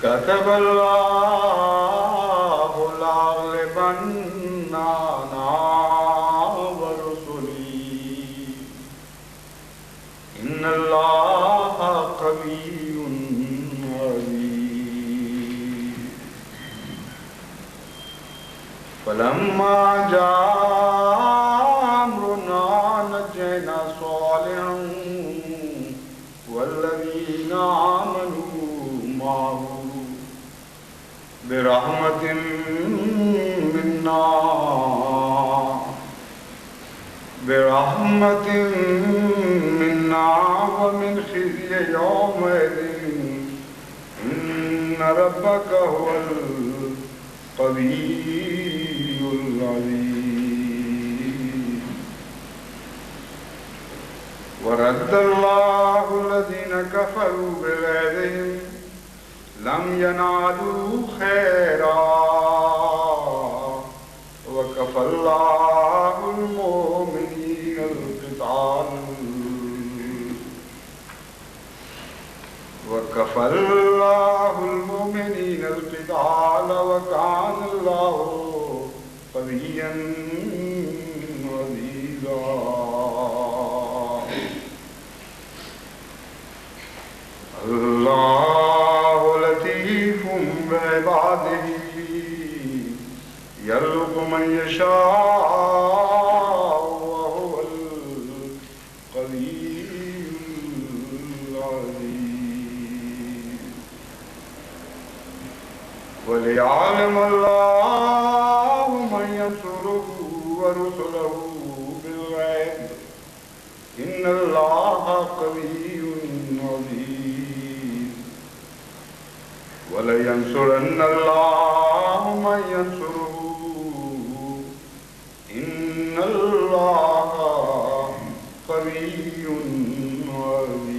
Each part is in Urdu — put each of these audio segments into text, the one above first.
كتب الله لأغلبن أنا ورسلي إن الله قوي عزيز فلما جاء أمرنا نجينا صالحا والذين آمنوا معه برحمة منا ومن خزي يومئذ إن ربك هو القوي العزيز ورد الله الذين كفروا بغيظهم لم ينالوا خيرا وكفى الله المؤمنين القتال وكان الله قويا عزيزا اللہ لطیف بعباده یرزق من یشاء وهو القوی العزیز وليعلم الله من ينصره ورسله بالغيب إن الله قوي عزيز ولينصرن الله من ينصره إن الله قوي عزيز۔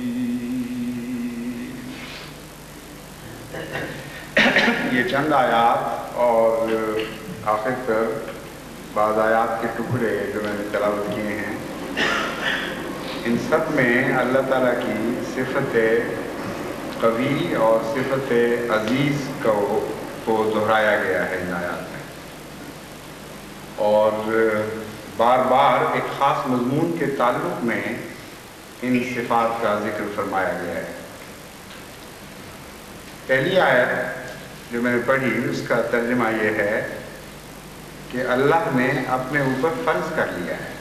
یہ چند آیات اور آخر پر بعض آیات کے ٹکڑے جو میں نے تلاوت کیے ہیں، ان سب میں اللہ تعالیٰ کی صفت قوی اور صفت عزیز کو دہرایا گیا ہے ان آیات میں، اور بار بار ایک خاص مضمون کے تعلق میں ان صفات کا ذکر فرمایا گیا ہے۔ پہلی آیت جو میں نے پڑھی اس کا ترجمہ یہ ہے کہ اللہ نے اپنے اوپر فرض کر لیا ہے،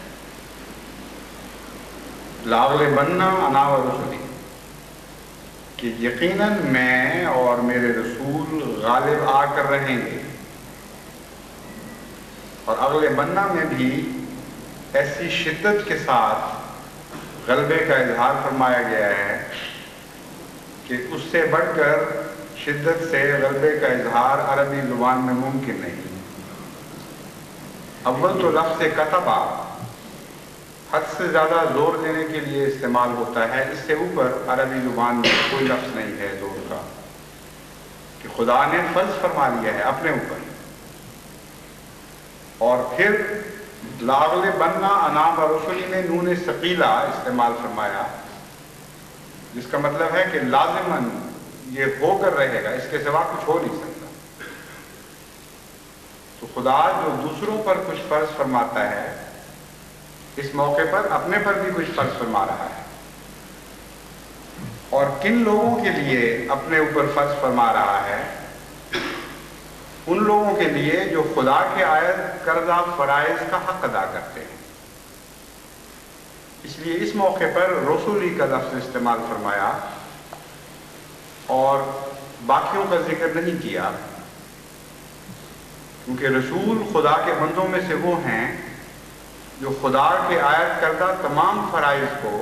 لَأَغْلِبَنَّ أَنَا وَرُسُلِي، کہ یقیناً میں اور میرے رسول غالب آ کر رہیں گے۔ اور اغلبنہ میں بھی ایسی شدت کے ساتھ غلبے کا اظہار فرمایا گیا ہے کہ اس سے بڑھ کر شدت سے غلبے کا اظہار عربی زبان میں ممکن نہیں۔ اول تو لفظ کتبہ حد سے زیادہ زور دینے کے لیے استعمال ہوتا ہے، اس سے اوپر عربی زبان میں کوئی لفظ نہیں ہے زور کا، کہ خدا نے فرض فرما لیا ہے اپنے اوپر۔ اور پھر لَأَغْلِبَنَّ أَنَا وَرُسُلِي میں نون ثقیلہ استعمال فرمایا، جس کا مطلب ہے کہ لازماً یہ ہو کر رہے گا، اس کے سوا کچھ ہو نہیں سکتا۔ تو خدا جو دوسروں پر کچھ فرض فرماتا ہے، اس موقع پر اپنے پر بھی کچھ فرض فرما رہا ہے۔ اور کن لوگوں کے لیے اپنے اوپر فرض فرما رہا ہے؟ ان لوگوں کے لیے جو خدا کے عائد کردہ فرائض کا حق ادا کرتے ہیں۔ اس لیے اس موقع پر رسولی کا لفظ استعمال فرمایا اور باقیوں کا ذکر نہیں کیا، کیونکہ رسول خدا کے بندوں میں سے وہ ہیں جو خدا کے عائد کردہ تمام فرائض کو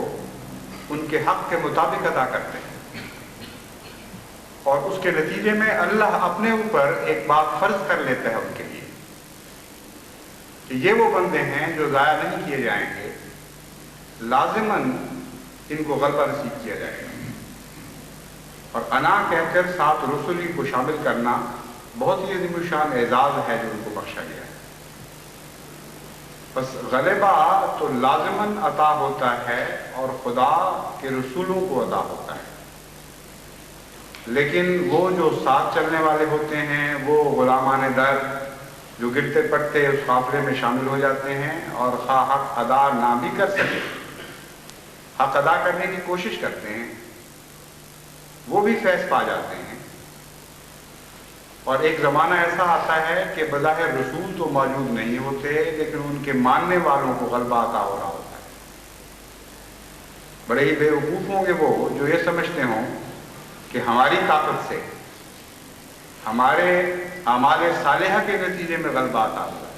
ان کے حق کے مطابق ادا کرتے ہیں، اور اس کے نتیجے میں اللہ اپنے اوپر ایک بات فرض کر لیتا ہے ان کے لیے کہ یہ وہ بندے ہیں جو ضائع نہیں کیے جائیں گے، لازماً ان کو غلبہ نصیب کیا جائے گا۔ اور انا کہہ کر ساتھ رسولی کو شامل کرنا بہت ہی عظیم الشان اعزاز ہے جو ان کو بخشا گیا ہے۔ بس غلبہ تو لازماً عطا ہوتا ہے اور خدا کے رسولوں کو عطا ہوتا ہے، لیکن وہ جو ساتھ چلنے والے ہوتے ہیں وہ غلامان در جو گرتے پڑتے اس قافلے میں شامل ہو جاتے ہیں، اور خواہ حق ادا نہ بھی کر سکے، حق ادا کرنے کی کوشش کرتے ہیں، وہ بھی فیض پا جاتے ہیں۔ اور ایک زمانہ ایسا آتا ہے کہ بظاہر رسول تو موجود نہیں ہوتے، لیکن ان کے ماننے والوں کو غلبہ عطا ہو رہا ہوتا ہے۔ بڑے ہی بے وقوف ہوں گے وہ جو یہ سمجھتے ہوں کہ ہماری طاقت سے، ہمارے اعمال صالحہ کے نتیجے میں غلبہ عطا ہوا ہے۔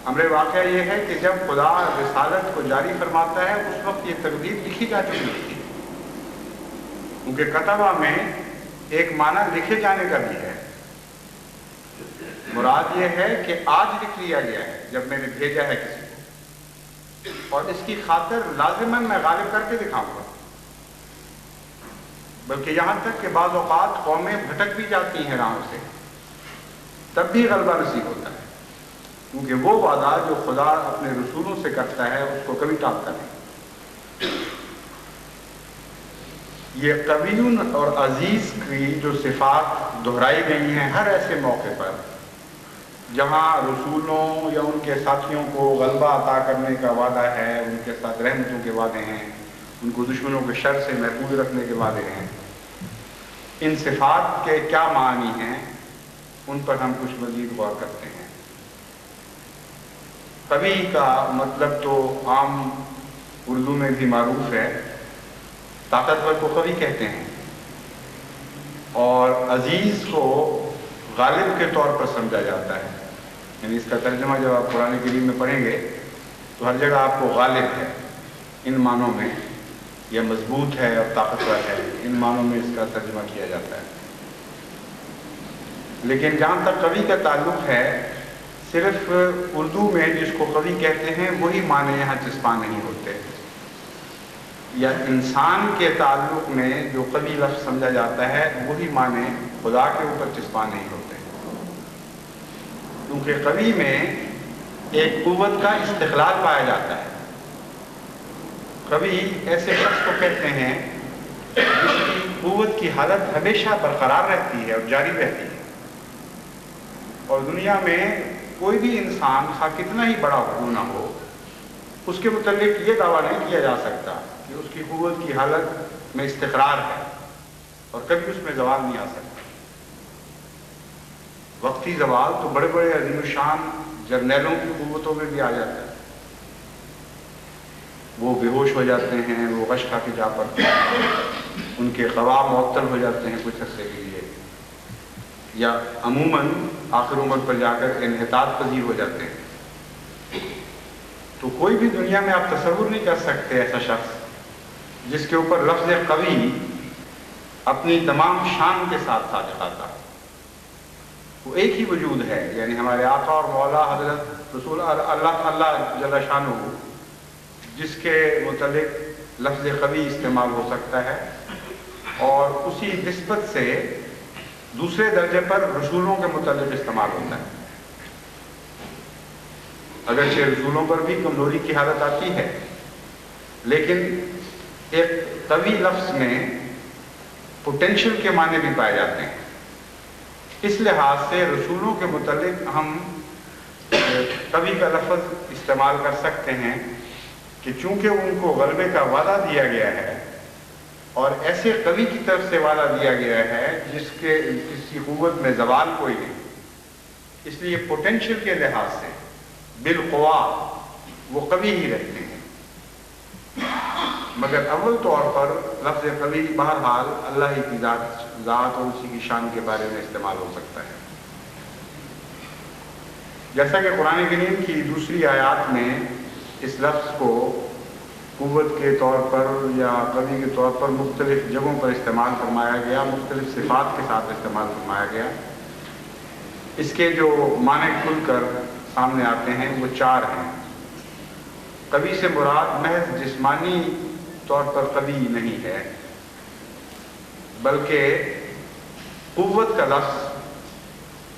امر واقعہ یہ ہے کہ جب خدا رسالت کو جاری فرماتا ہے اس وقت یہ تقدیر لکھی جا چکی تھی، کیونکہ کتبہ میں ایک معنی لکھے جانے کا بھی ہے۔ مراد یہ ہے کہ آج لکھ لیا گیا ہے جب میں نے بھیجا ہے کسی کو، اور اس کی خاطر لازماً میں غالب کر کے دکھاؤں گا۔ بلکہ یہاں تک کہ بعض اوقات قومیں بھٹک بھی جاتی ہیں راہوں سے، تب بھی غلبہ نصیب ہوتا ہے، کیونکہ وہ وعدہ جو خدا اپنے رسولوں سے کرتا ہے اس کو کبھی ٹالتا نہیں۔ یہ قوی اور عزیز کی جو صفات دہرائی گئی ہیں ہر ایسے موقع پر جہاں رسولوں یا ان کے ساتھیوں کو غلبہ عطا کرنے کا وعدہ ہے، ان کے ساتھ رحمتوں کے وعدے ہیں، ان کو دشمنوں کے شر سے محفوظ رکھنے کے وعدے ہیں، ان صفات کے کیا معنی ہیں ان پر ہم کچھ مزید غور کرتے ہیں۔ قوی کا مطلب تو عام اردو میں بھی معروف ہے، طاقتور کو قوی کہتے ہیں، اور عزیز کو غالب کے طور پر سمجھا جاتا ہے۔ یعنی اس کا ترجمہ جب آپ قرآن کریم میں پڑھیں گے تو ہر جگہ آپ کو غالب ہے ان معنوں میں، یا مضبوط ہے اور طاقتور ہے ان معنوں میں اس کا ترجمہ کیا جاتا ہے۔ لیکن جہاں تک قوی کا تعلق ہے، صرف اردو میں جس کو قوی کہتے ہیں وہی معنی یہاں چسپاں نہیں ہوتے، یا انسان کے تعلق میں جو قوی لفظ سمجھا جاتا ہے وہی معنی خدا کے اوپر چسپاں نہیں ہوتے، کیونکہ قوی میں ایک قوت کا استقلال پایا جاتا ہے۔ قوی ایسے شخص کو کہتے ہیں جس کی قوت کی حالت ہمیشہ برقرار رہتی ہے اور جاری رہتی ہے، اور دنیا میں کوئی بھی انسان خواہ کتنا ہی بڑا ہو نہ ہو، اس کے متعلق یہ دعویٰ نہیں کیا جا سکتا کہ اس کی قوت کی حالت میں استقرار ہے اور کبھی اس میں زوال نہیں آ سکتا۔ وقتی زوال تو بڑے بڑے عظیم الشان جرنیلوں کی قوتوں میں بھی آ جاتا ہے، وہ بے ہوش ہو جاتے ہیں، وہ غش کھا کے جا پڑتے ہیں، ان کے خواہ معطل ہو جاتے ہیں کچھ عرصے کے لیے، یا عموماً آخر عمر پر جا کر انحطاط پذیر ہو جاتے ہیں۔ تو کوئی بھی دنیا میں آپ تصور نہیں کر سکتے ایسا شخص جس کے اوپر لفظ قوی اپنی تمام شان کے ساتھ صادق آتا۔ وہ ایک ہی وجود ہے، یعنی ہمارے آقا اور مولا حضرت رسول اللہ جل شانہ جس کے متعلق لفظ قوی استعمال ہو سکتا ہے، اور اسی نسبت سے دوسرے درجے پر رسولوں کے متعلق استعمال ہوتا ہے۔ اگرچہ رسولوں پر بھی کمزوری کی حالت آتی ہے، لیکن ایک قوی لفظ میں پوٹینشل کے معنی بھی پائے جاتے ہیں۔ اس لحاظ سے رسولوں کے متعلق ہم قوی کا لفظ استعمال کر سکتے ہیں کہ چونکہ ان کو غلبے کا وعدہ دیا گیا ہے، اور ایسے قوی کی طرف سے وعدہ دیا گیا ہے جس کی قوت میں زوال کوئی نہیں، اس لیے پوٹینشل کے لحاظ سے بالقوا وہ قوی ہی رہتے ہیں۔ مگر اول طور پر لفظ قوی بہرحال اللہ ہی کی ذات اور اسی کی شان کے بارے میں استعمال ہو سکتا ہے۔ جیسا کہ قرآن کریم کی دوسری آیات میں اس لفظ کو قوت کے طور پر یا قوی کے طور پر مختلف جگہوں پر استعمال فرمایا گیا، مختلف صفات کے ساتھ استعمال فرمایا گیا۔ اس کے جو معنی کھل کر سامنے آتے ہیں وہ چار ہیں۔ قوی سے مراد محض جسمانی طور پر قوی نہیں ہے، بلکہ قوت کا لفظ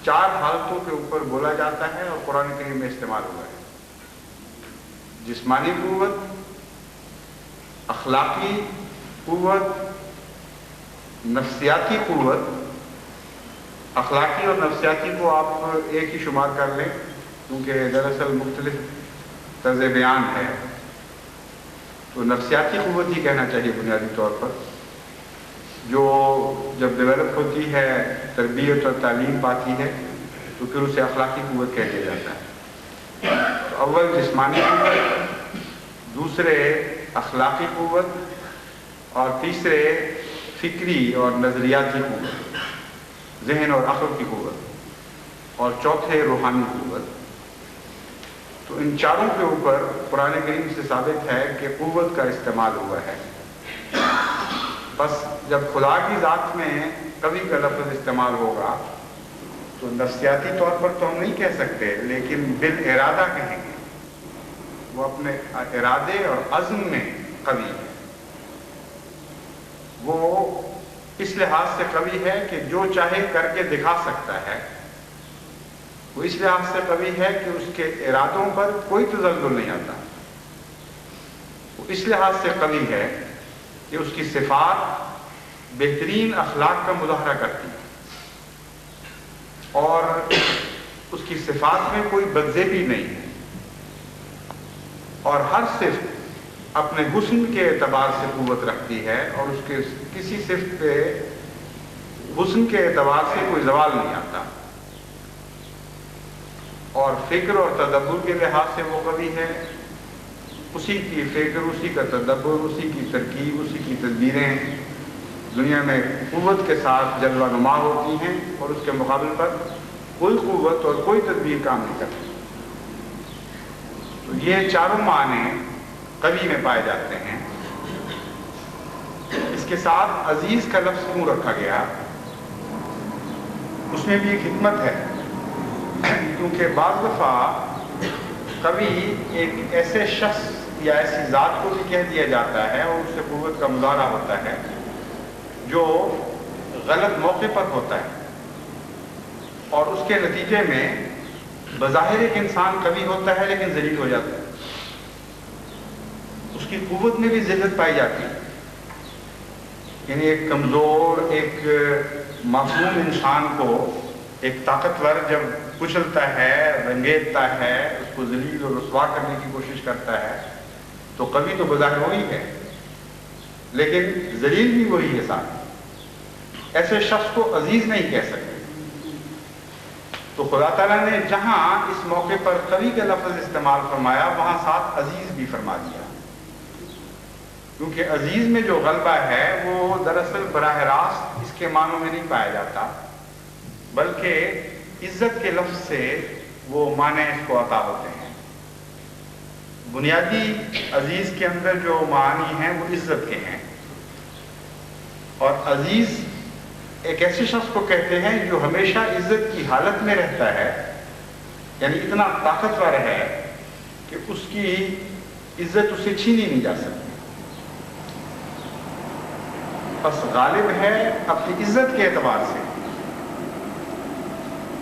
چار حالتوں کے اوپر بولا جاتا ہے اور قرآن کریم میں استعمال ہوا ہے۔ جسمانی قوت، اخلاقی قوت، نفسیاتی قوت، اخلاقی اور نفسیاتی کو آپ ایک ہی شمار کر لیں کیونکہ دراصل مختلف طرز بیان ہے، تو نفسیاتی قوت ہی کہنا چاہیے بنیادی طور پر، جو جب ڈیولپ ہوتی ہے، تربیت اور تعلیم پاتی ہے، تو پھر اسے اخلاقی قوت کہہ دیا جاتا ہے۔ تو اول جسمانی قوت، دوسرے اخلاقی قوت، اور تیسرے فکری اور نظریاتی قوت، ذہن اور عقل کی قوت، اور چوتھے روحانی قوت۔ تو ان چاروں کے اوپر قرآن کریم سے ثابت ہے کہ قوت کا استعمال ہوا ہے۔ بس جب خدا کی ذات میں قوی کا لفظ استعمال ہوگا تو نفسیاتی طور پر تو ہم نہیں کہہ سکتے، لیکن بالارادہ کہیں گے، وہ اپنے ارادے اور عزم میں قوی ہے۔ وہ اس لحاظ سے قوی ہے کہ جو چاہے کر کے دکھا سکتا ہے، وہ اس لحاظ سے قوی ہے کہ اس کے ارادوں پر کوئی تزلزل نہیں آتا، وہ اس لحاظ سے قوی ہے کہ اس کی صفات بہترین اخلاق کا مظاہرہ کرتی ہیں، اور اس کی صفات میں کوئی بدذیبی نہیں ہے، اور ہر صفت اپنے حسن کے اعتبار سے قوت رکھتی ہے، اور اس کے کسی صفت پہ حسن کے اعتبار سے کوئی زوال نہیں آتا، اور فکر اور تدبر کے لحاظ سے وہ قوی ہے۔ اسی کی فکر، اسی کا تدبر، اسی کی ترکیب، اسی کی تدبیریں دنیا میں قوت کے ساتھ جلوہ نما ہوتی ہیں، اور اس کے مقابل پر کوئی قوت اور کوئی تدبیر کام نہیں کرتی۔ تو یہ چاروں معنی قوی میں پائے جاتے ہیں۔ اس کے ساتھ عزیز کا لفظ کیوں رکھا گیا، اس میں بھی ایک حکمت ہے، کیونکہ بعض دفعہ کبھی ایک ایسے شخص یا ایسی ذات کو بھی کہہ دیا جاتا ہے اور اس سے قوت کا مظاہرہ ہوتا ہے جو غلط موقع پر ہوتا ہے، اور اس کے نتیجے میں بظاہر ایک انسان قوی ہوتا ہے لیکن ذلیل ہو جاتا ہے، اس کی قوت میں بھی ذلت پائی جاتی ہے۔ یعنی ایک کمزور، ایک معصوم انسان کو ایک طاقتور جب کچلتا ہے، رنگیتتا ہے، اس کو ذلیل اور رسوا کرنے کی کوشش کرتا ہے، تو قوی تو بظاہر وہی ہے لیکن ذلیل بھی وہی ہے ساتھ۔ ایسے شخص کو عزیز نہیں کہہ سکتے۔ تو خدا تعالیٰ نے جہاں اس موقع پر قوی کا لفظ استعمال فرمایا، وہاں ساتھ عزیز بھی فرما دیا، کیونکہ عزیز میں جو غلبہ ہے وہ دراصل براہ راست اس کے معنوں میں نہیں پایا جاتا، بلکہ عزت کے لفظ سے وہ معنی اس کو عطا ہوتے ہیں۔ بنیادی عزیز کے اندر جو معانی ہیں وہ عزت کے ہیں، اور عزیز ایک ایسے شخص کو کہتے ہیں جو ہمیشہ عزت کی حالت میں رہتا ہے، یعنی اتنا طاقتور ہے کہ اس کی عزت اسے چھینی نہیں جا سکتی، بس غالب ہے اپنی عزت کے اعتبار سے،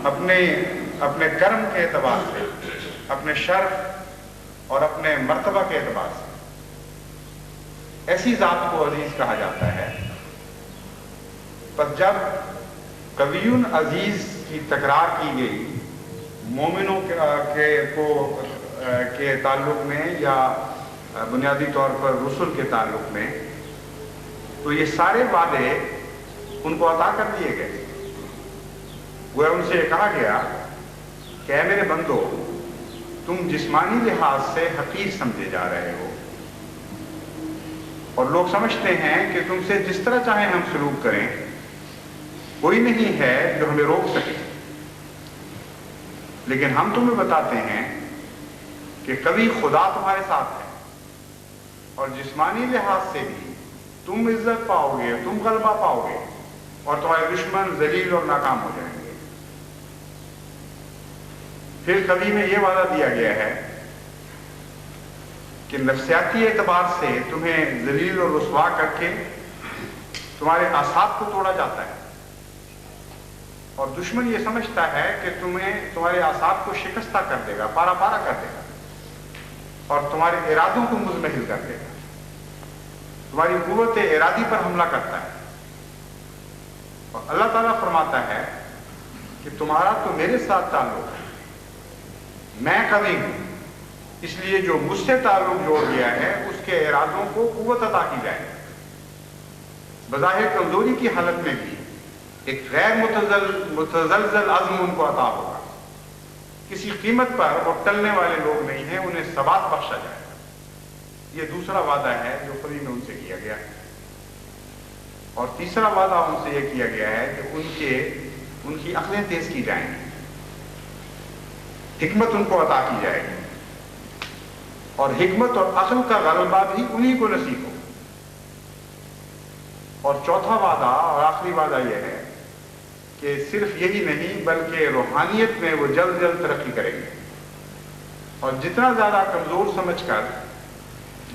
اپنے کرم کے اعتبار سے، اپنے شرف اور اپنے مرتبہ کے اعتبار سے۔ ایسی ذات کو عزیز کہا جاتا ہے۔ پر جب قوی عزیز کی تکرار کی گئی مومنوں کے تعلق میں یا بنیادی طور پر رسل کے تعلق میں، تو یہ سارے وعدے ان کو عطا کر دیے گئے۔ وہ ان سے کہا گیا کہ اے میرے بندو، تم جسمانی لحاظ سے حقیر سمجھے جا رہے ہو، اور لوگ سمجھتے ہیں کہ تم سے جس طرح چاہیں ہم سلوک کریں، کوئی نہیں ہے جو ہمیں روک سکے، لیکن ہم تمہیں بتاتے ہیں کہ کبھی خدا تمہارے ساتھ ہے، اور جسمانی لحاظ سے بھی تم عزت پاؤ گے، تم غلبہ پاؤ گے، اور تمہارے دشمن ذلیل اور ناکام ہو جائیں گے۔ پھر کبھی میں یہ وعدہ دیا گیا ہے کہ نفسیاتی اعتبار سے تمہیں ذلیل اور رسوا کر کے تمہارے اعصاب کو توڑا جاتا ہے، اور دشمن یہ سمجھتا ہے کہ تمہارے اعصاب کو شکستہ کر دے گا، پارا پارا کر دے گا، اور تمہارے ارادوں کو مزمحل کر دے گا، تمہاری قوت ارادی پر حملہ کرتا ہے۔ اور اللہ تعالیٰ فرماتا ہے کہ تمہارا تو میرے ساتھ تعلق ہے، میں قوی ہوں، اس لیے جو مجھ سے تعلق جوڑ گیا ہے اس کے ارادوں کو قوت عطا کی جائے۔ بظاہر کمزوری کی حالت میں بھی ایک غیر متزلزل عزم ان کو عطا ہوگا، کسی قیمت پر وہ ٹلنے والے لوگ نہیں ہیں، انہیں ثبات بخشا جائے گا۔ یہ دوسرا وعدہ ہے جو قریب میں ان سے کیا گیا ہے۔ اور تیسرا وعدہ ان سے یہ کیا گیا ہے کہ ان کی عقلیں تیز کی جائیں گی، حکمت ان کو عطا کی جائے گی، اور حکمت اور عقل کا غلبہ بھی انہی کو نصیب ہو۔ اور چوتھا وعدہ اور آخری وعدہ یہ ہے کہ صرف یہی نہیں بلکہ روحانیت میں وہ جلد جلد ترقی کریں گے، اور جتنا زیادہ کمزور سمجھ کر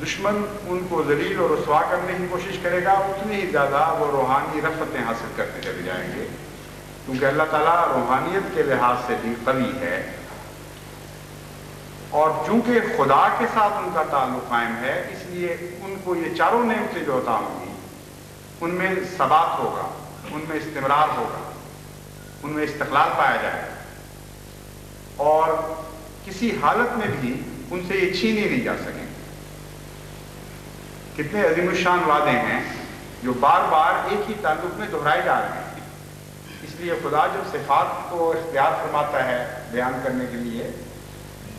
دشمن ان کو ذلیل اور رسوا کرنے کی کوشش کرے گا، اتنی ہی زیادہ وہ روحانی رفتیں حاصل کرتے چلے جائیں گے، کیونکہ اللہ تعالیٰ روحانیت کے لحاظ سے بھی قوی ہے۔ اور چونکہ خدا کے ساتھ ان کا تعلق قائم ہے، اس لیے ان کو یہ چاروں نعمتیں جو عطا ہوں گی ان میں ثبات ہوگا، ان میں استمرار ہوگا، ان میں استقلال پایا جائے گا، اور کسی حالت میں بھی ان سے یہ چھینی نہیں جا سکیں۔ کتنے عظیم الشان وعدے ہیں جو بار بار ایک ہی تعلق میں دہرائے جا رہے ہیں۔ اس لیے خدا جب صفات کو اختیار فرماتا ہے بیان کرنے کے لیے،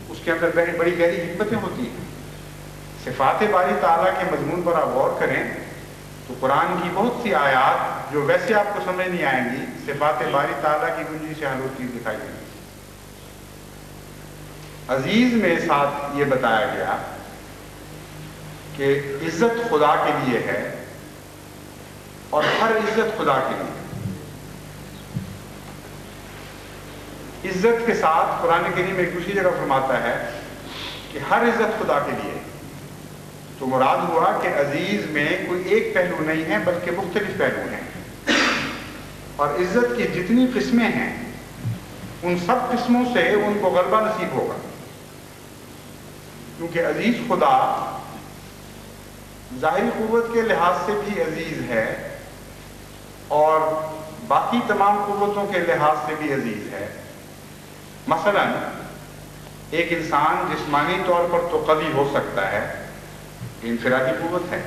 اس کے اندر بڑی گہری حکمتیں ہوتی ہیں۔ صفات باری تعالیٰ کے مضمون پر آپ غور کریں تو قرآن کی بہت سی آیات جو ویسے آپ کو سمجھ نہیں آئیں گی، صفات باری تعالیٰ کی گنجی سے آلودگی دکھائی دیں گی۔ عزیز میں ساتھ یہ بتایا گیا کہ عزت خدا کے لیے ہے، اور ہر عزت خدا کے لیے۔ عزت کے ساتھ قرآن کریم ایک دوسری جگہ فرماتا ہے کہ ہر عزت خدا کے لیے، تو مراد ہوا کہ عزیز میں کوئی ایک پہلو نہیں ہے بلکہ مختلف پہلو ہیں، اور عزت کی جتنی قسمیں ہیں ان سب قسموں سے ان کو غلبہ نصیب ہوگا، کیونکہ عزیز خدا ظاہری قوت کے لحاظ سے بھی عزیز ہے، اور باقی تمام قوتوں کے لحاظ سے بھی عزیز ہے۔ مثلا ایک انسان جسمانی طور پر تو قوی ہو سکتا ہے، انفرادی قوت ہے،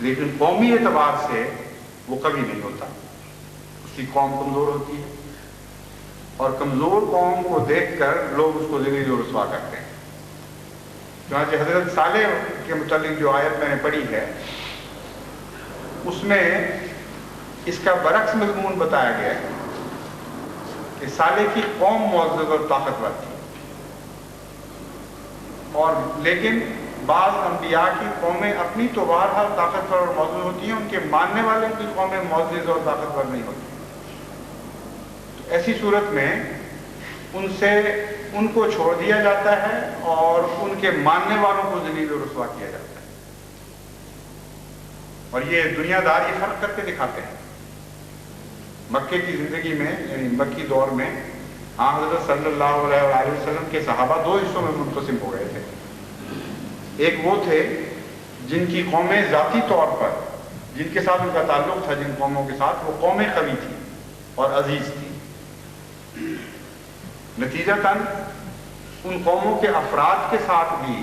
لیکن قومی اعتبار سے وہ قوی نہیں ہوتا، اس کی قوم کمزور ہوتی ہے، اور کمزور قوم کو دیکھ کر لوگ اس کو ذلیل و رسوا کرتے ہیں۔ چنانچہ حضرت صالح کے متعلق جو آیت میں نے پڑھی ہے اس میں اس کا برعکس مضمون بتایا گیا ہے کہ صالح کی قوم معزز اور طاقتور تھی، اور لیکن بعض انبیاء کی قومیں اپنی تو بہرحال طاقتور اور معزز ہوتی ہیں، ان کے ماننے والوں کی قومیں معزز اور طاقتور نہیں ہوتی۔ تو ایسی صورت میں ان کو چھوڑ دیا جاتا ہے اور ان کے ماننے والوں کو ذلیل و رسوا کیا جاتا ہے، اور یہ دنیا دار یہ فرق کر کے دکھاتے ہیں۔ مکے کی زندگی میں یعنی مکی دور میں حضرت صلی اللہ علیہ وسلم کے صحابہ دو حصوں میں منقسم ہو گئے تھے۔ ایک وہ تھے جن کی قومیں ذاتی طور پر، جن کے ساتھ ان کا تعلق تھا، جن قوموں کے ساتھ وہ قومیں قوی تھیں اور عزیز تھیں، نتیجتاً ان قوموں کے افراد کے ساتھ بھی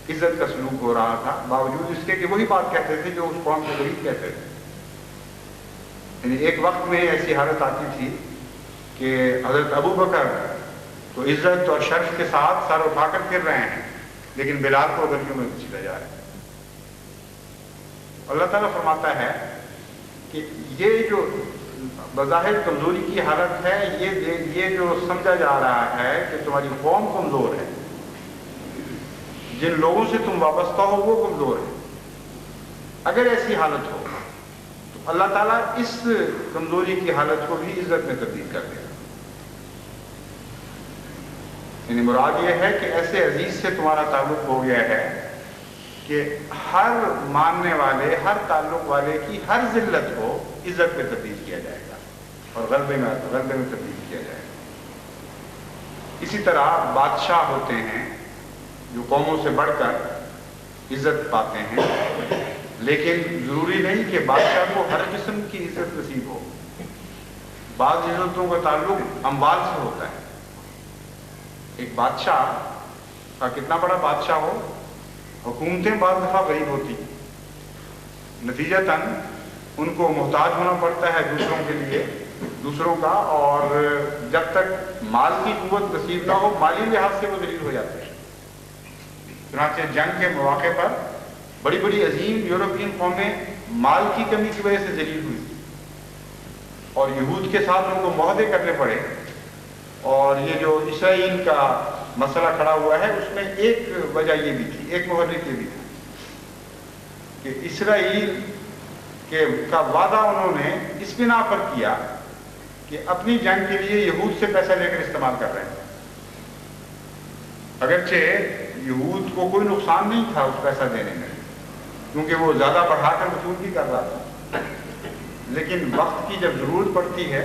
عزت کا سلوک ہو رہا تھا، باوجود اس کے کہ وہی بات کہتے تھے جو اس قوم کو غریب کہتے تھے۔ یعنی ایک وقت میں ایسی حالت آتی تھی کہ حضرت ابو بکر تو عزت اور شرف کے ساتھ سر اٹھا کر پھر رہے ہیں، لیکن بلال کو گلیوں میں گھسیٹا جا رہا ہے۔ اللہ تعالیٰ فرماتا ہے کہ یہ جو بظاہر کمزوری کی حالت ہے، یہ جو سمجھا جا رہا ہے کہ تمہاری قوم کمزور ہے، جن لوگوں سے تم وابستہ ہو وہ کمزور ہے، اگر ایسی حالت ہو تو اللہ تعالیٰ اس کمزوری کی حالت کو بھی عزت میں تبدیل کر دے گا۔ یعنی مراد یہ ہے کہ ایسے عزیز سے تمہارا تعلق ہو گیا ہے کہ ہر ماننے والے، ہر تعلق والے کی ہر ذلت کو عزت میں تبدیل کیا جائے گا اور غلبے میں تبدیل کیا جائے گا۔ اسی طرح بادشاہ ہوتے ہیں جو قوموں سے بڑھ کر عزت پاتے ہیں، لیکن ضروری نہیں کہ بادشاہ کو ہر قسم کی عزت نصیب ہو۔ بعض عزتوں کا تعلق اموال سے ہوتا ہے. ایک بادشاہ کا کتنا بڑا بادشاہ ہو، حکومتیں بعض دفعہ غریب ہوتی، نتیجتاً ان کو محتاج ہونا پڑتا ہے دوسروں کا، اور جب تک مال کی قوت نصیب نہ ہو مالی لحاظ سے وہ ذلیل ہو جاتے ہیں. چنانچہ جنگ کے مواقع پر بڑی بڑی عظیم یورپین قومیں مال کی کمی کی وجہ سے ذلیل ہوئی اور یہود کے ساتھ ان کو معاہدے کرنے پڑے. اور یہ جو اسرائیل کا مسئلہ کھڑا ہوا ہے اس میں ایک وجہ یہ بھی تھی، ایک محرک یہ بھی تھا کہ اسرائیل کا وعدہ انہوں نے اس بنا پر کیا کہ اپنی جنگ کے لیے یہود سے پیسہ لے کر استعمال کر رہے ہیں. اگرچہ یہود کو کوئی نقصان نہیں تھا اس پیسہ دینے میں، کیونکہ وہ زیادہ بڑھا کر وصول بھی کر رہا تھا، لیکن وقت کی جب ضرورت پڑتی ہے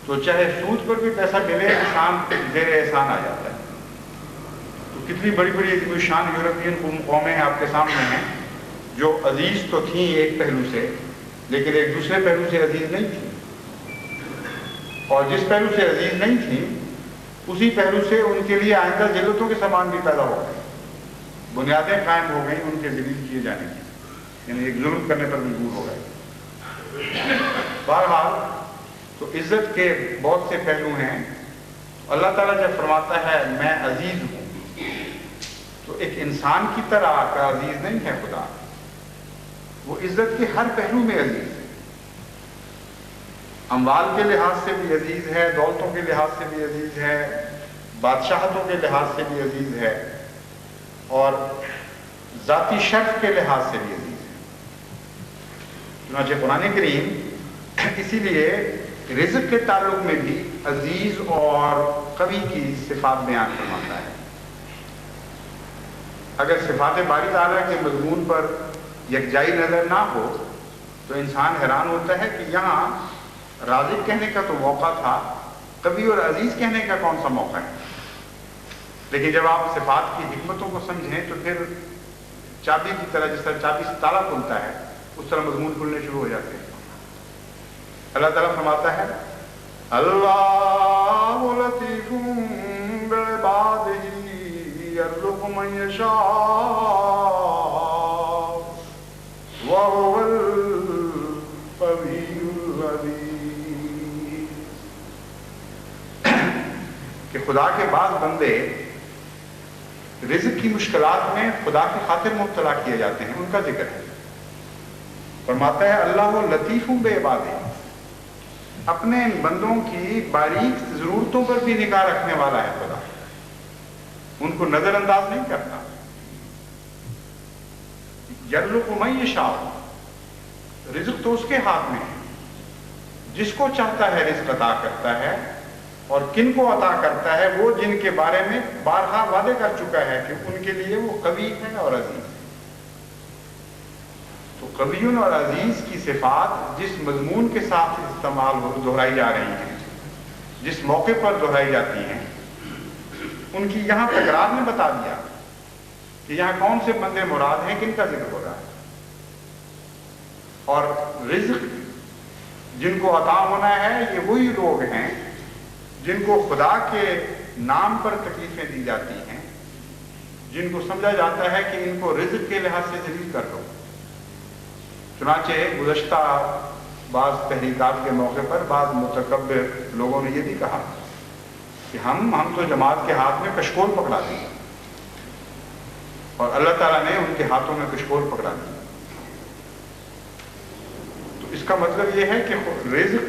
تو چاہے سود پر بھی پیسہ ملے، انسان زیر احسان آ جاتا ہے. تو کتنی بڑی بڑی عظیم شان یورپین قومیں آپ کے سامنے ہیں جو عزیز تو تھیں ایک پہلو سے، لیکن ایک دوسرے پہلو سے عزیز نہیں تھیں، اور جس پہلو سے عزیز نہیں تھیں اسی پہلو سے ان کے لیے آئندہ ذلتوں کے سامان بھی پیدا ہو گئے، بنیادیں قائم ہو گئیں ان کے ذلیل کیے جانے کی، یعنی ایک ظلم کرنے پر مجبور ہو گئے. بہرحال تو عزت کے بہت سے پہلو ہیں. اللہ تعالیٰ جب فرماتا ہے میں عزیز ہوں تو ایک انسان کی طرح کا عزیز نہیں ہے خدا، وہ عزت کے ہر پہلو میں عزیز ہے. اموال کے لحاظ سے بھی عزیز ہے، دولتوں کے لحاظ سے بھی عزیز ہے، بادشاہتوں کے لحاظ سے بھی عزیز ہے، اور ذاتی شرف کے لحاظ سے بھی عزیز ہے. چنانچہ قرآن کریم اسی لیے رزق کے تعلق میں بھی عزیز اور قوی کی صفات بیان فرماتا ہے. اگر صفات باری تعالیٰ کے مضمون پر یکجائی نظر نہ ہو تو انسان حیران ہوتا ہے کہ یہاں رازق کہنے کا تو موقع تھا، قوی اور عزیز کہنے کا کون سا موقع ہے؟ لیکن جب آپ صفات کی حکمتوں کو سمجھیں تو پھر چابی کی طرح، جس طرح چابی سے تالا کھلتا ہے اس طرح مضمون کھلنے شروع ہو جاتے ہیں. اللہ تعالیٰ فرماتا ہے اللہ لطیف بعبادہ یرزق من یشاء وهو القوی العزیز. کہ خدا کے بعض بندے رزق کی مشکلات میں خدا کی خاطر مبتلا کیے جاتے ہیں، ان کا ذکر ہے. فرماتا ہے اللہ لطیف بعبادہ، اپنے بندوں کی باریک ضرورتوں پر بھی نگاہ رکھنے والا ہے خدا، ان کو نظر انداز نہیں کرتا. یرزق من یشاء، رزق تو اس کے ہاتھ میں ہے، جس کو چاہتا ہے رزق عطا کرتا ہے، اور کن کو عطا کرتا ہے؟ وہ جن کے بارے میں بارہا وعدے کر چکا ہے کہ ان کے لیے وہ قوی ہے اور عزیز ہے. تو قوی اور عزیز کی صفات جس مضمون کے ساتھ استعمال دہرائی جا رہی ہیں، جس موقع پر دہرائی جاتی ہیں، ان کی یہاں تکرار نے بتا دیا کہ یہاں کون سے بندے مراد ہیں، کن کا ذکر ہو رہا ہے. اور رزق جن کو عطا ہونا ہے یہ وہی لوگ ہیں جن کو خدا کے نام پر تکلیفیں دی جاتی ہیں، جن کو سمجھا جاتا ہے کہ ان کو رزق کے لحاظ سے ذلیل کر دو. چنانچہ گزشتہ بعض تحریکات کے موقع پر بعض متکبر لوگوں نے یہ بھی کہا کہ ہم تو جماعت کے ہاتھ میں کشکول پکڑا دیں، اور اللہ تعالیٰ نے ان کے ہاتھوں میں کشکول پکڑا دیا. تو اس کا مطلب یہ ہے کہ رزق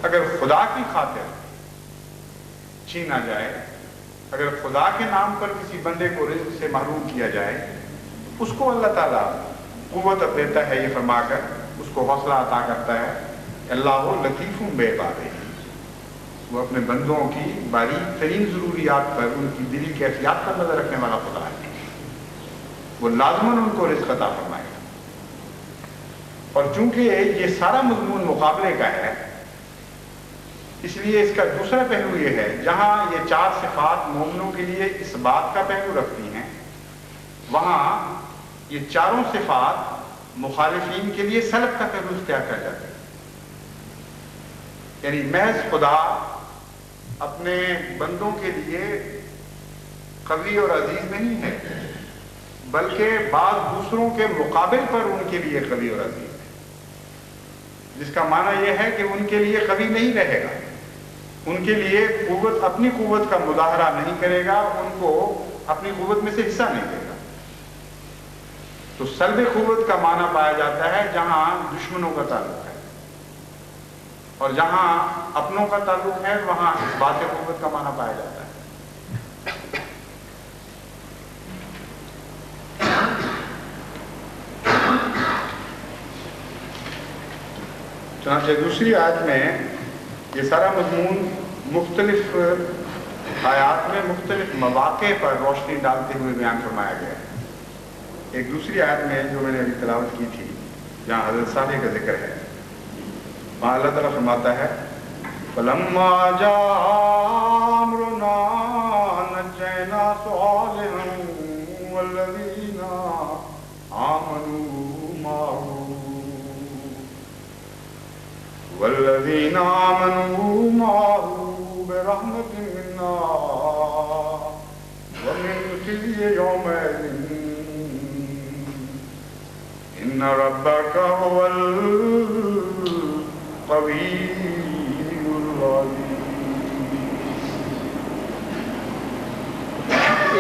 اگر خدا کی خاطر چھینا جائے، اگر خدا کے نام پر کسی بندے کو رزق سے محروم کیا جائے، اس کو اللہ تعالیٰ قوت دیتا ہے، یہ فرما کر اس کو حوصلہ عطا کرتا ہے. اللہ لطیف بعبادہ، وہ اپنے بندوں کی باریک ترین ضروریات پر، ان کی دلی کیفیات پر نظر رکھنے والا خدا ہے. وہ لازماً ان کو رزق عطا فرمائے گا. اور چونکہ یہ سارا مضمون مقابلے کا ہے، اس لیے اس کا دوسرا پہلو یہ ہے، جہاں یہ چار صفات مومنوں کے لیے اس بات کا پہلو رکھتی ہیں، وہاں یہ چاروں صفات مخالفین کے لیے سلب کا پہلو اختیار کر جاتے ہیں. یعنی محض خدا اپنے بندوں کے لیے قوی اور عزیز نہیں ہے، بلکہ بعض دوسروں کے مقابل پر ان کے لیے قوی اور عزیز ہے، جس کا معنی یہ ہے کہ ان کے لیے قوی نہیں رہے گا، ان کے لیے قوت، اپنی قوت کا مظاہرہ نہیں کرے گا، ان کو اپنی قوت میں سے حصہ نہیں دے گا۔ تو سلب قوت کا معنی پایا جاتا ہے جہاں دشمنوں کا تعلق ہے، اور جہاں اپنوں کا تعلق ہے وہاں اثبات قوت کا معنی پایا جاتا ہے۔ چنانچہ دوسری آیت میں یہ سارا مضمون مختلف آیات میں مختلف مواقع پر روشنی ڈالتے ہوئے بیان فرمایا گیا ہے۔ ایک دوسری آیت میں جو میں نے ابھی تلاوت کی تھی جہاں حضرت صالح کا ذکر ہے، وہاں اللہ تعالیٰ فرماتا ہے فَلَمَّا جَاءَ أَمْرُنَا نَجَّيْنَا صَالِحًا وَالَّذِينَ آمَنُوا مَعَهُ بِرَحْمَةٍ مِنَّا وَمِنْ خِزْيِ يَوْمَئِذٍ إِنَّ رَبَّكَ هُوَ الْقَوِيُّ الْعَزِيزُ۔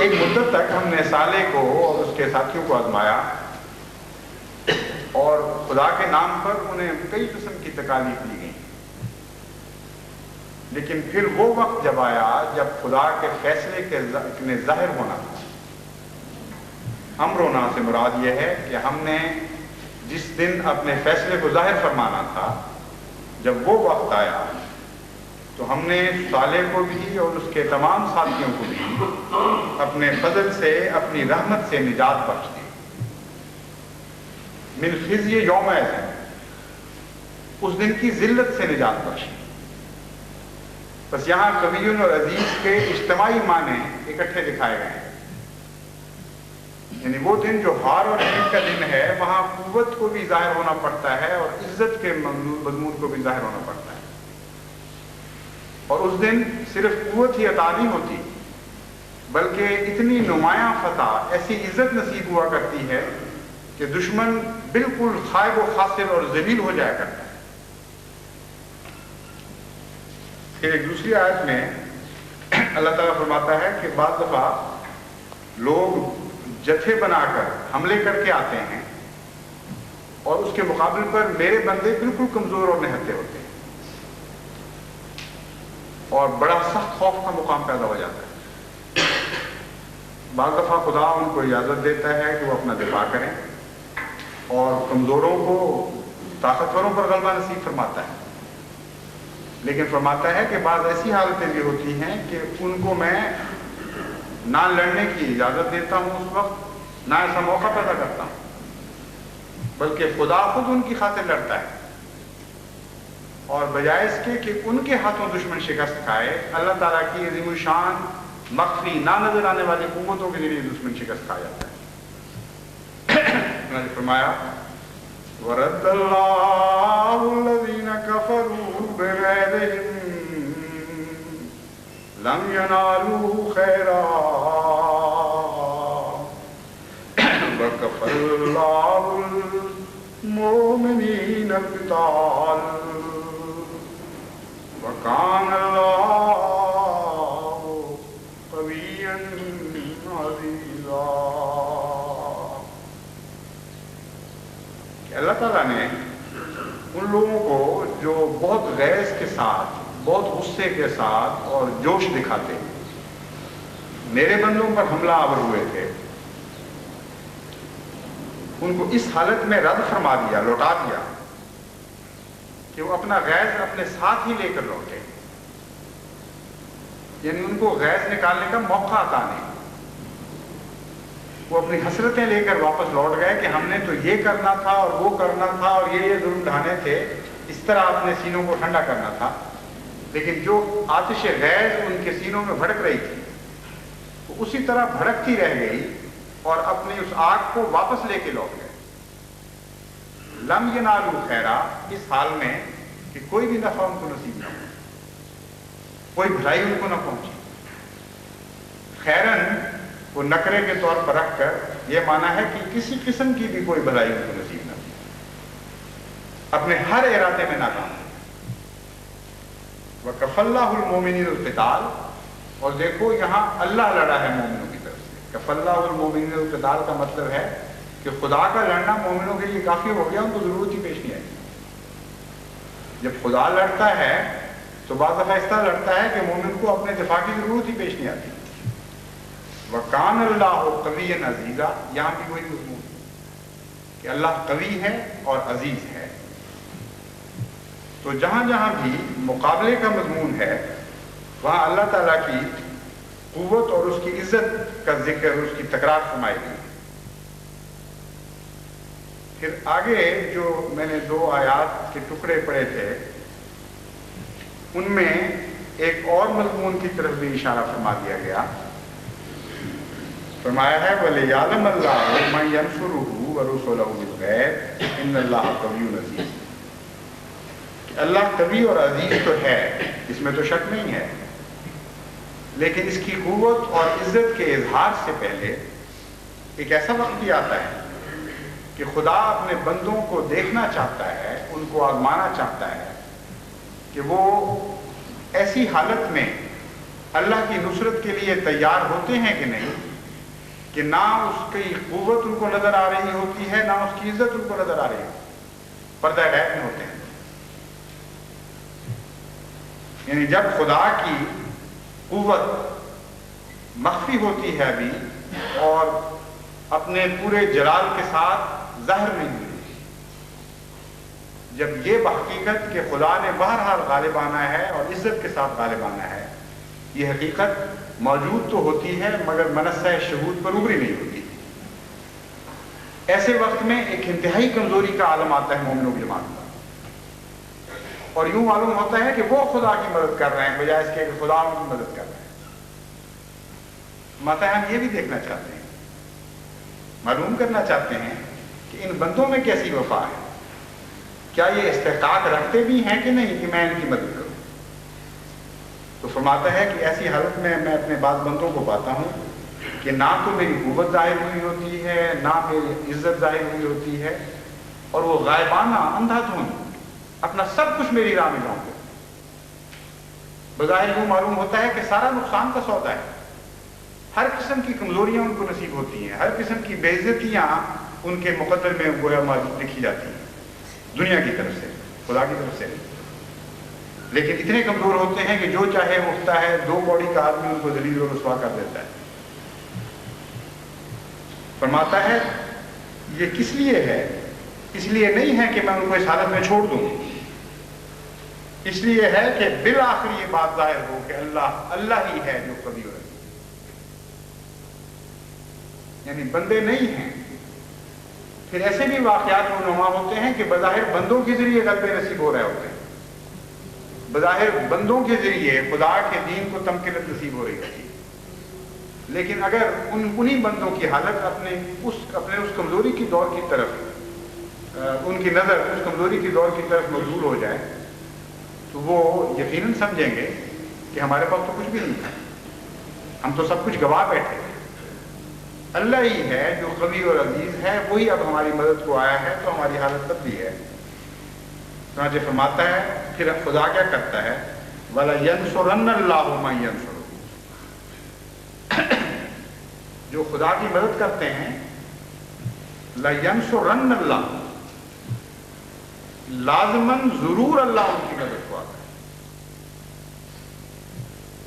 ایک مدت تک ہم نے صالح کو اور اس کے ساتھیوں کو آزمایا اور خدا کے نام پر انہیں کئی قسم کی تکالیف دی گئی، لیکن پھر وہ وقت جب آیا جب خدا کے فیصلے کے ظاہر ہونا تھا۔ امرونا سے مراد یہ ہے کہ ہم نے جس دن اپنے فیصلے کو ظاہر فرمانا تھا، جب وہ وقت آیا تو ہم نے صالح کو بھی اور اس کے تمام ساتھیوں کو بھی اپنے فضل سے، اپنی رحمت سے نجات بخش دی۔ من خزی یومئذ، اس دن کی ذلت سے نجات بخشی۔ بس یہاں قوی اور عزیز کے اجتماعی معنی اکٹھے دکھائے گئے ہیں، یعنی وہ دن جو ہار اور جیت کا دن ہے وہاں قوت کو بھی ظاہر ہونا پڑتا ہے اور عزت کے مضمون کو بھی ظاہر ہونا پڑتا ہے، اور اس دن صرف قوت ہی عطا نہیں ہوتی بلکہ اتنی نمایاں فتح، ایسی عزت نصیب ہوا کرتی ہے کہ دشمن بالکل خائب و خاسر اور ذلیل ہو جایا کرتا ہے۔ پھر ایک دوسری آیت میں اللہ تعالیٰ فرماتا ہے کہ بعض دفعہ لوگ جتھے بنا کر حملے کر کے آتے ہیں اور اس کے مقابل پر میرے بندے بالکل کمزور اور نہتے ہوتے ہیں اور بڑا سخت خوف کا مقام پیدا ہو جاتا ہے۔ بعض دفعہ خدا ان کو اجازت دیتا ہے کہ وہ اپنا دفاع کریں اور کمزوروں کو طاقتوروں پر غلبہ نصیب فرماتا ہے، لیکن فرماتا ہے کہ بعض ایسی حالتیں بھی ہوتی ہیں کہ ان کو میں نہ لڑنے کی اجازت دیتا ہوں اس وقت، نہ ایسا موقع پیدا کرتا ہوں، بلکہ خدا خود ان کی خاطر لڑتا ہے، اور بجائے اس کے کہ ان کے ہاتھوں دشمن شکست کھائے، اللہ تعالیٰ کی عظیم الشان مخفی نہ نظر آنے والی قوتوں کے ذریعے دشمن شکست کھا جاتا ہے۔ فرمایا وَرَدَّ اللَّهُ الَّذِينَ كَفَرُوا بِغَيْظِهِمْ لَمْ يَنَالُوا خَيْرًا وَكَفَى اللَّهُ الْمُؤْمِنِينَ الْقِتَالَ وَكَانَ اللَّهُ قَوِيًّا عَزِيزًا۔ کہ اللہ تعالیٰ نے ان لوگوں کو جو بہت غیظ کے ساتھ، بہت غصے کے ساتھ اور جوش دکھاتے میرے بندوں پر حملہ آور ہوئے تھے، ان کو اس حالت میں رد فرما دیا، لوٹا دیا کہ وہ اپنا غیظ اپنے ساتھ ہی لے کر لوٹے، یعنی ان کو غیظ نکالنے کا موقع عطا نہیں۔ وہ اپنی حسرتیں لے کر واپس لوٹ گئے کہ ہم نے تو یہ کرنا تھا اور وہ کرنا تھا اور یہ ظلم ڈھانے تھے، اس طرح اپنے سینوں کو ٹھنڈا کرنا تھا، لیکن جو آتش غیظ ان کے سینوں میں بھڑک رہی تھی وہ اسی طرح بھڑکتی رہ گئی اور اپنی اس آگ کو واپس لے کے لوٹ گئے۔ لم ینالوا خیرا، اس حال میں کہ کوئی بھی نفع ان کو نصیب نہ ہو، کوئی بھلائی ان کو نہ پہنچے۔ خیرن وہ نکرے کے طور پر رکھ کر یہ مانا ہے کہ کسی قسم کی بھی کوئی بھلائی ان کو نصیب نہ ہو، اپنے ہر ارادے میں ناکام ہو۔ وَكَفَى اللَّهُ الْمُؤْمِنِينَ الْقِتَالَ، اور دیکھو یہاں اللہ لڑا ہے مومنوں کی طرف سے۔ کَفَى اللَّهُ الْمُؤْمِنِينَ الْقِتَالَ کا مطلب ہے کہ خدا کا لڑنا مومنوں کے لیے کافی ہو گیا، ان کو ضرورت ہی پیش نہیں آئی۔ جب خدا لڑتا ہے تو بعض دفعہ اس طرح لڑتا ہے کہ مومن کو اپنے دفاع کی ضرورت ہی پیش نہیں آتی۔ وَكَانَ اللَّهُ قَوِيًّا عَزِيزًا، یہاں بھی وہی مضمون کہ اللہ قوی ہے اور عزیز ہے۔ تو جہاں جہاں بھی مقابلے کا مضمون ہے وہاں اللہ تعالیٰ کی قوت اور اس کی عزت کا ذکر، اس کی تکرار فرمائی گئی۔ پھر آگے جو میں نے 2 آیات کے ٹکڑے پڑھے تھے ان میں ایک اور مضمون کی طرف بھی اشارہ فرما دیا گیا۔ فرمایا ہے وَلِيَعْلَمَ اللَّهُ مَن يَنصُرُهُ وَرُسُلَهُ بِالْغَيْبِ إِنَّ اللَّهَ قَوِيٌّ عَزِيزٌ، کہ اللہ قوی اور عزیز تو ہے، اس میں تو شک نہیں ہے، لیکن اس کی قوت اور عزت کے اظہار سے پہلے ایک ایسا وقت بھی آتا ہے کہ خدا اپنے بندوں کو دیکھنا چاہتا ہے، ان کو آزمانا چاہتا ہے کہ وہ ایسی حالت میں اللہ کی نصرت کے لیے تیار ہوتے ہیں کہ نہیں، کہ نہ اس کی قوت ان کو نظر آ رہی ہوتی ہے، نہ اس کی عزت ان کو نظر آ رہی ہوتی ہے، پردہ غیب میں ہوتے ہیں۔ یعنی جب خدا کی قوت مخفی ہوتی ہے ابھی اور اپنے پورے جلال کے ساتھ ظاہر نہیں ہوئی، جب یہ بحقیقت کہ خدا نے بہرحال غالب آنا ہے اور عزت کے ساتھ غالب آنا ہے، یہ حقیقت موجود تو ہوتی ہے مگر منصہ شہود پر ابری نہیں ہوتی، ایسے وقت میں ایک انتہائی کمزوری کا عالم آتا ہے مومنوں کی جماعت کا، اور یوں معلوم ہوتا ہے کہ وہ خدا کی مدد کر رہے ہیں بجائے اس کے کہ خدا ان کی مدد کر رہے ہیں۔ ماتا ہم یہ بھی دیکھنا چاہتے ہیں، معلوم کرنا چاہتے ہیں کہ ان بندوں میں کیسی وفا ہے، کیا یہ استحقاق رکھتے بھی ہیں کہ نہیں کہ میں ان کی مدد کروں۔ تو فرماتا ہے کہ ایسی حالت میں میں اپنے بعض بندوں کو پاتا ہوں کہ نہ تو میری قوت ظاہر ہوئی ہوتی ہے، نہ میری عزت ظاہر ہوئی ہوتی ہے، اور وہ غائبانہ اندھا دھند اپنا سب کچھ میری راہ میں لاؤں گے۔ بظاہر یوں معلوم ہوتا ہے کہ سارا نقصان کا سودا ہے، ہر قسم کی کمزوریاں ان کو نصیب ہوتی ہیں، ہر قسم کی بے عزتیاں ان کے مقدر میں گویا لکھی جاتی ہیں، دنیا کی طرف سے، خدا کی طرف سے نہیں، لیکن اتنے کمزور ہوتے ہیں کہ جو چاہے اٹھتا ہے، 2 کوڑی کا آدمی ان کو ذلیل و رسوا کر دیتا ہے۔ فرماتا ہے یہ کس لیے ہے؟ اس لیے نہیں ہے کہ میں ان کو اس حالت میں چھوڑ دوں، اس لیے ہے کہ بالآخر یہ بات ظاہر ہو کہ اللہ ہی ہے جو قوی اور عزیز، یعنی بندے نہیں ہیں۔ پھر ایسے بھی واقعات رونما ہوتے ہیں کہ بظاہر بندوں کے ذریعے غلبے نصیب ہو رہے ہوتے ہیں، بظاہر بندوں کے ذریعے خدا کے دین کو تمکنت نصیب ہو رہی ہوتی ہے، لیکن اگر انہی بندوں کی حالت اپنے اس کمزوری کی دور کی طرف ان کی نظر اس کمزوری کی دور کی طرف مبذول ہو جائے تو وہ یقیناً سمجھیں گے کہ ہمارے پاس تو کچھ بھی نہیں تھا، ہم تو سب کچھ گوا بیٹھے تھے، اللہ ہی ہے جو قوی اور عزیز ہے، وہی اب ہماری مدد کو آیا ہے، تو ہماری حالت بدلی ہے۔ چنانچہ فرماتا ہے پھر خدا کیا کرتا ہے، وَلَيَنْصُرَنَّ اللَّهُ مَن يَنْصُرُهُ، جو خدا کی مدد کرتے ہیں، لَيَنْصُرَنَّ اللَّهُ، لازماً ضرور اللہ ان کی مدد کو آتا ہے،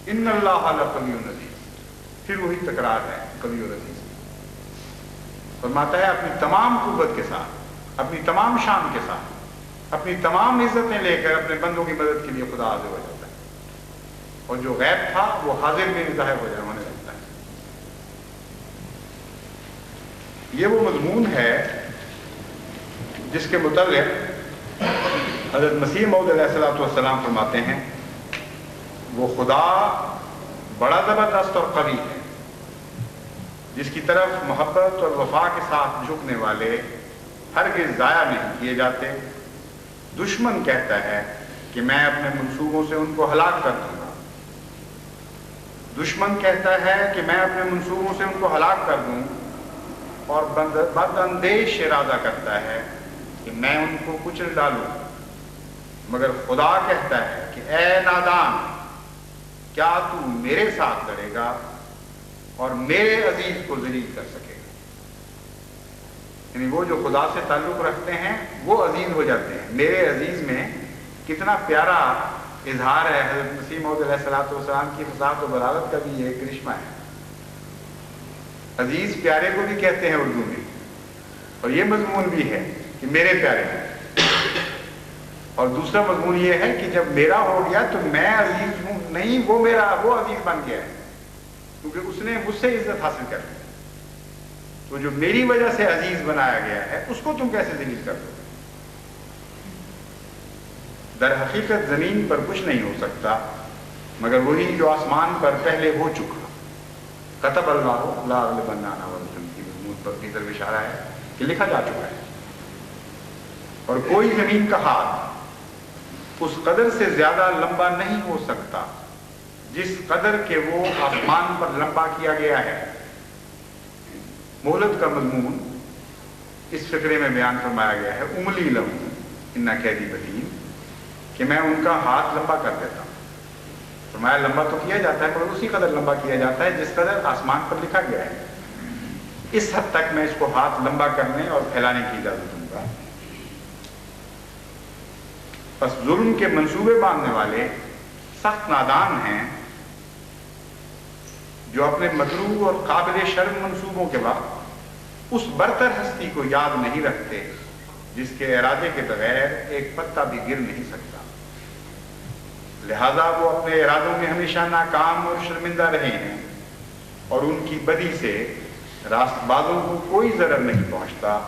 ان اللہ لقوی عزیز، پھر وہی تکرار ہے قوی اور عزیز۔ فرماتا ہے اپنی تمام قوت کے ساتھ، اپنی تمام شان کے ساتھ، اپنی تمام عزتیں لے کر اپنے بندوں کی مدد کے لیے خدا حاضر ہو جاتا ہے، اور جو غیب تھا وہ حاضر میں ظاہر ہونے لگتا ہے۔ یہ وہ مضمون ہے جس کے متعلق حضرت مسیح موعود علیہ السلام فرماتے ہیں وہ خدا بڑا زبردست اور قوی ہے، جس کی طرف محبت اور وفا کے ساتھ جھکنے والے ہرگز ضائع نہیں کیے جاتے۔ دشمن کہتا ہے کہ میں اپنے منصوبوں سے ان کو ہلاک کر دوں گا. دشمن کہتا ہے کہ میں اپنے منصوبوں سے ان کو ہلاک کر دوں، اور بد اندیش ارادہ کرتا ہے کہ میں ان کو کچل ڈالوں. مگر خدا کہتا ہے کہ اے نادان، کیا تو میرے ساتھ لڑے گا اور میرے عزیز کو ذلیل کر سکے گا؟ یعنی وہ جو خدا سے تعلق رکھتے ہیں وہ عزیز ہو جاتے ہیں. میرے عزیز میں کتنا پیارا اظہار ہے. حضرت مسیح موعود علیہ الصلوۃ والسلام کی فصاحت و بلاغت کا بھی یہ ایک کرشمہ ہے. عزیز پیارے کو بھی کہتے ہیں اردو میں، اور یہ مضمون بھی ہے کہ میرے پیارے ہیں. اور دوسرا مضمون یہ ہے کہ جب میرا ہو گیا تو میں عزیز ہوں نہیں، وہ عزیز بن گیا ہے، کیونکہ اس نے مجھ سے عزت حاصل کر لی. تو جو میری وجہ سے عزیز بنایا گیا ہے اس کو تم کیسے ذلیل کر دو؟ در حقیقت زمین پر کچھ نہیں ہو سکتا مگر وہی جو آسمان پر پہلے ہو چکا. کتب اللہ لا اغلبن انا ورسلہ کی مضمون پر کی طرف اشارہ ہے کہ لکھا جا چکا ہے. اور کوئی زمین کا ہاتھ اس قدر سے زیادہ لمبا نہیں ہو سکتا جس قدر کہ وہ آسمان پر لمبا کیا گیا ہے. مہلت کا مضمون اس فقرے میں بیان فرمایا گیا ہے، املی لہم انا کیدی متین، کہ میں ان کا ہاتھ لمبا کر دیتا ہوں. فرمایا لمبا تو کیا جاتا ہے مگر اسی قدر لمبا کیا جاتا ہے جس قدر آسمان پر لکھا گیا ہے. اس حد تک میں اس کو ہاتھ لمبا کرنے اور پھیلانے کی اجازت دوں گا. بس ظلم کے منصوبے باندھنے والے سخت نادان ہیں جو اپنے مکروہ اور قابل شرم منصوبوں کے وقت اس برتر ہستی کو یاد نہیں رکھتے جس کے ارادے کے بغیر ایک پتا بھی گر نہیں سکتا. لہذا وہ اپنے ارادوں میں ہمیشہ ناکام اور شرمندہ رہے ہیں، اور ان کی بدی سے راست بازوں کو کوئی ضرر نہیں پہنچتا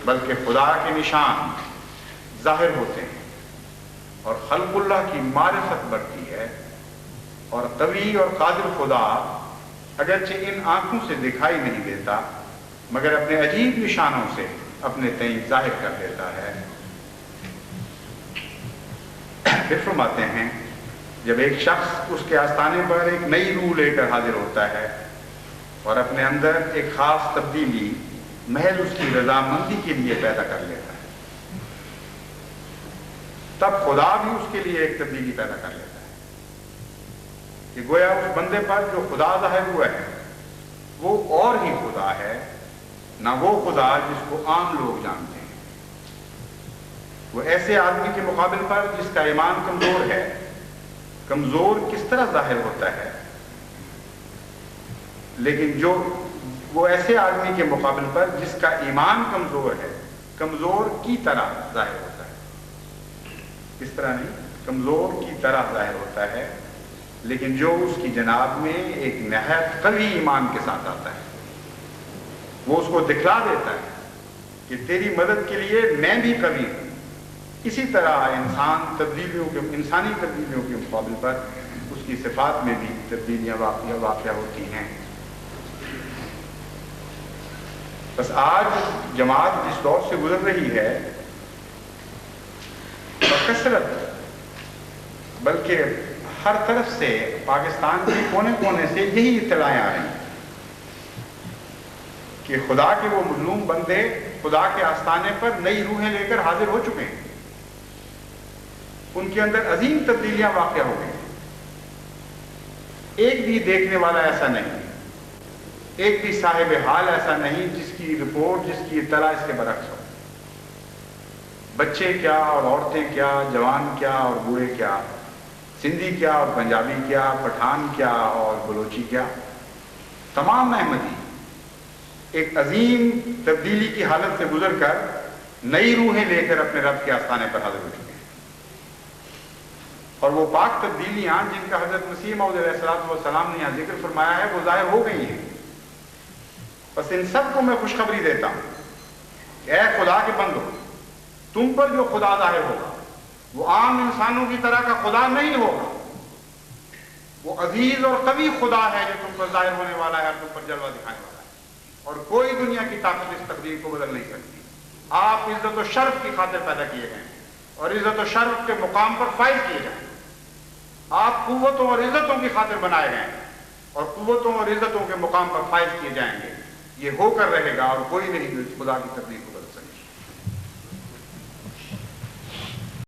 بلکہ خدا کے نشان ظاہر ہوتے ہیں اور خلق اللہ کی معرفت بڑھتی ہے. اور قوی اور قادر خدا اگرچہ ان آنکھوں سے دکھائی نہیں دیتا مگر اپنے عجیب نشانوں سے اپنے تئیں ظاہر کر دیتا ہے. پھر فرماتے ہیں جب ایک شخص اس کے آستانے پر ایک نئی روح لے کر حاضر ہوتا ہے اور اپنے اندر ایک خاص تبدیلی محض اس کی رضامندی کے لیے پیدا کر لیتا ہے، تب خدا بھی اس کے لیے ایک تبدیلی پیدا کر لیتا ہے کہ گویا اس بندے پر جو خدا ظاہر ہوا ہے وہ اور ہی خدا ہے، نہ وہ خدا جس کو عام لوگ جانتے ہیں. وہ ایسے آدمی کے مقابل پر جس کا ایمان کمزور ہے. کمزور کس طرح ظاہر ہوتا ہے؟ لیکن جو وہ ایسے آدمی کے مقابل پر جس کا ایمان کمزور ہے، کمزور کی طرح ظاہر ہوتا ہے. اس طرح نہیں، کمزور کی طرح ظاہر ہوتا ہے، لیکن جو اس کی جناب میں ایک نہایت قوی ایمان کے ساتھ آتا ہے وہ اس کو دکھلا دیتا ہے کہ تیری مدد کے لیے میں بھی قوی ہوں. اسی طرح انسانی تبدیلیوں کے مقابل پر اس کی صفات میں بھی تبدیلیاں واقع ہوتی ہیں. بس آج جماعت جس دور سے گزر رہی ہے بکثرت، بلکہ ہر طرف سے پاکستان کے کونے کونے سے یہی اطلاعیں آ رہی ہیں کہ خدا کے وہ مظلوم بندے خدا کے آستانے پر نئی روحیں لے کر حاضر ہو چکے ہیں. ان کے اندر عظیم تبدیلیاں واقع ہو گئی. ایک بھی دیکھنے والا ایسا نہیں، ایک بھی صاحب حال ایسا نہیں جس کی رپورٹ، جس کی اطلاع اس کے برعکس ہو. بچے کیا اور عورتیں کیا، جوان کیا اور بوڑھے کیا، سندھی کیا اور پنجابی کیا، پٹھان کیا اور بلوچی کیا، تمام احمدی ایک عظیم تبدیلی کی حالت سے گزر کر نئی روحیں لے کر اپنے رب کے آستانے پر حاضر ہو چکے ہیں. اور وہ پاک تبدیلیاں جن کا حضرت مسیح موعود علیہ الصلوۃ والسلام نے یہاں ذکر فرمایا ہے وہ ظاہر ہو گئی ہیں. بس ان سب کو میں خوشخبری دیتا ہوں کہ اے خدا کے بندو، تم پر جو خدا ظاہر ہوگا وہ عام انسانوں کی طرح کا خدا نہیں ہوگا. وہ عزیز اور قوی خدا ہے جو تم پر ظاہر ہونے والا ہے اور تم پر جلوہ دکھانے والا ہے، اور کوئی دنیا کی طاقت اس تقدیر کو بدل نہیں سکتی. آپ عزت و شرف کی خاطر پیدا کیے گئے ہیں اور عزت و شرف کے مقام پر فائز کیے جائیں. آپ قوتوں اور عزتوں کی خاطر بنائے گئے ہیں اور قوتوں اور عزتوں کے مقام پر فائز کیے جائیں گے. یہ ہو کر رہے گا اور کوئی نہیں جو اس خدا کی تقدیر بدل سکتا.